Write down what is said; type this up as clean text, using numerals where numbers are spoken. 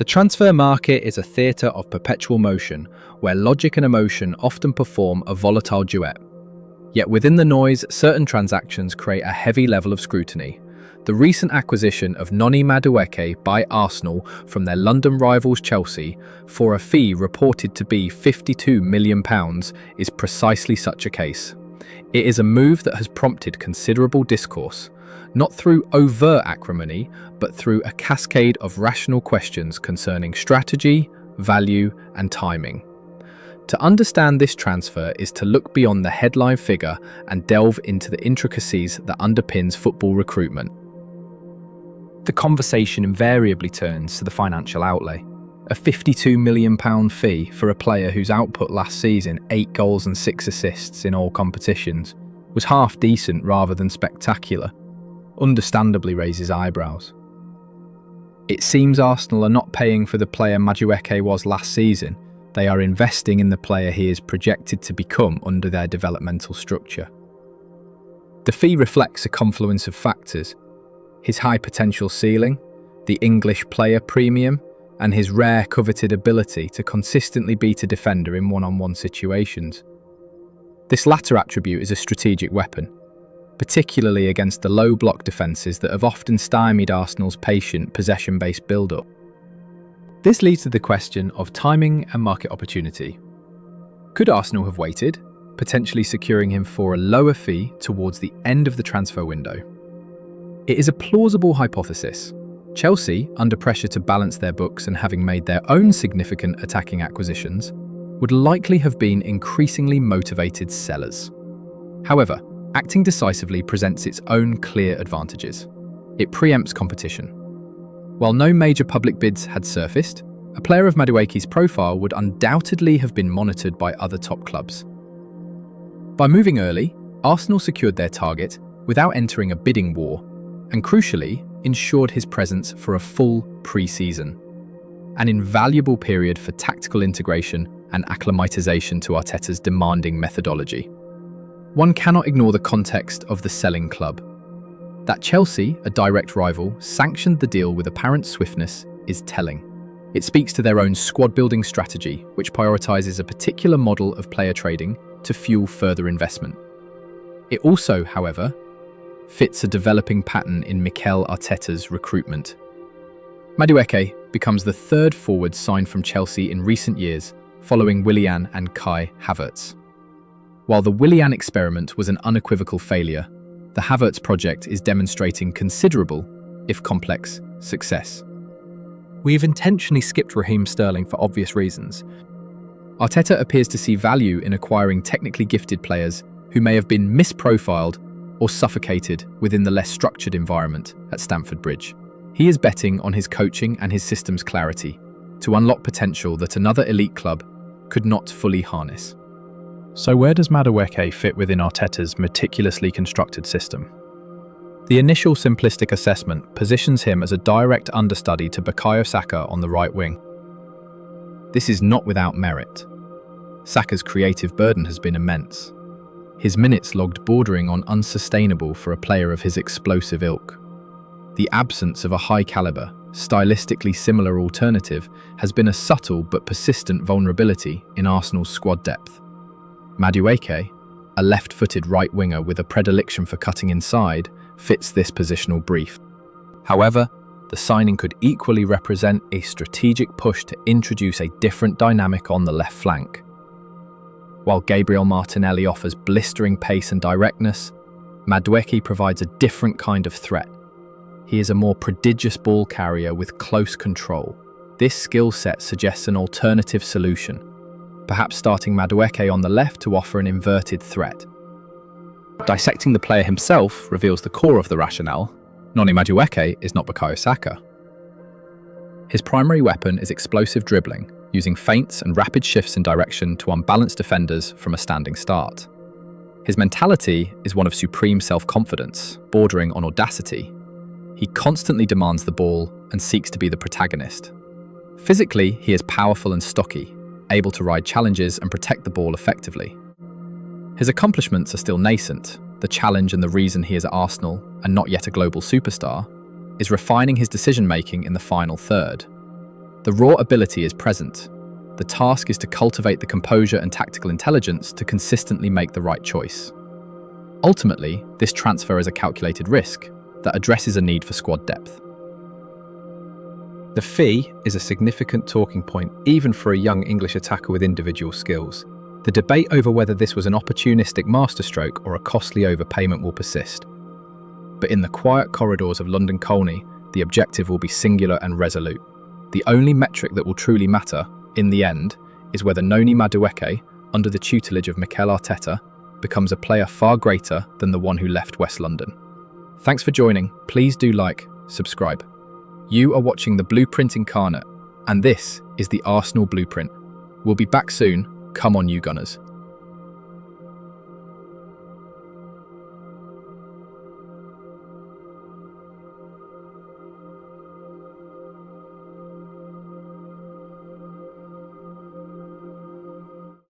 The transfer market is a theatre of perpetual motion, where logic and emotion often perform a volatile duet. Yet within the noise, certain transactions create a heavy level of scrutiny. The recent acquisition of Noni Madueke by Arsenal from their London rivals Chelsea for a fee reported to be £52 million is precisely such a case. It is a move that has prompted considerable discourse, not through overt acrimony, but through a cascade of rational questions concerning strategy, value, and timing. To understand this transfer is to look beyond the headline figure and delve into the intricacies that underpins football recruitment. The conversation invariably turns to the financial outlay. A £52 million fee for a player whose output last season, 8 goals and 6 assists in all competitions, was half decent rather than spectacular, understandably raises eyebrows. It seems Arsenal are not paying for the player Madueke was last season. They are investing in the player he is projected to become under their developmental structure. The fee reflects a confluence of factors: his high potential ceiling, the English player premium, and his rare coveted ability to consistently beat a defender in one-on-one situations. This latter attribute is a strategic weapon, particularly against the low block defences that have often stymied Arsenal's patient, possession-based build-up. This leads to the question of timing and market opportunity. Could Arsenal have waited, potentially securing him for a lower fee towards the end of the transfer window? It is a plausible hypothesis. Chelsea, under pressure to balance their books and having made their own significant attacking acquisitions, would likely have been increasingly motivated sellers. However, acting decisively presents its own clear advantages. It preempts competition. While no major public bids had surfaced, a player of Madueke's profile would undoubtedly have been monitored by other top clubs. By moving early, Arsenal secured their target without entering a bidding war, and crucially, ensured his presence for a full pre-season, an invaluable period for tactical integration and acclimatization to Arteta's demanding methodology. One cannot ignore the context of the selling club. That Chelsea, a direct rival, sanctioned the deal with apparent swiftness is telling. It speaks to their own squad-building strategy, which prioritizes a particular model of player trading to fuel further investment. It also, however, fits a developing pattern in Mikel Arteta's recruitment. Madueke becomes the third forward signed from Chelsea in recent years, following Willian and Kai Havertz. While the Willian experiment was an unequivocal failure, the Havertz project is demonstrating considerable, if complex, success. We've intentionally skipped Raheem Sterling for obvious reasons. Arteta appears to see value in acquiring technically gifted players who may have been misprofiled or suffocated within the less structured environment at Stamford Bridge. He is betting on his coaching and his system's clarity to unlock potential that another elite club could not fully harness. So where does Madueke fit within Arteta's meticulously constructed system? The initial simplistic assessment positions him as a direct understudy to Bukayo Saka on the right wing. This is not without merit. Saka's creative burden has been immense, his minutes logged bordering on unsustainable for a player of his explosive ilk. The absence of a high-caliber, stylistically similar alternative has been a subtle but persistent vulnerability in Arsenal's squad depth. Madueke, a left-footed right winger with a predilection for cutting inside, fits this positional brief. However, the signing could equally represent a strategic push to introduce a different dynamic on the left flank. While Gabriel Martinelli offers blistering pace and directness, Madueke provides a different kind of threat. He is a more prodigious ball carrier with close control. This skill set suggests an alternative solution, perhaps starting Madueke on the left to offer an inverted threat. Dissecting the player himself reveals the core of the rationale. Noni Madueke is not Bukayo Saka. His primary weapon is explosive dribbling, using feints and rapid shifts in direction to unbalance defenders from a standing start. His mentality is one of supreme self-confidence, bordering on audacity. He constantly demands the ball and seeks to be the protagonist. Physically, he is powerful and stocky, able to ride challenges and protect the ball effectively. His accomplishments are still nascent. The challenge and the reason he is at Arsenal, and not yet a global superstar, is refining his decision-making in the final third. The raw ability is present. The task is to cultivate the composure and tactical intelligence to consistently make the right choice. Ultimately, this transfer is a calculated risk that addresses a need for squad depth. The fee is a significant talking point even for a young English attacker with individual skills. The debate over whether this was an opportunistic masterstroke or a costly overpayment will persist. But in the quiet corridors of London Colney, the objective will be singular and resolute. The only metric that will truly matter, in the end, is whether Noni Madueke, under the tutelage of Mikel Arteta, becomes a player far greater than the one who left West London. Thanks for joining. Please do like, subscribe. You are watching the Blueprint Incarnate, and this is the Arsenal Blueprint. We'll be back soon. Come on, you Gunners.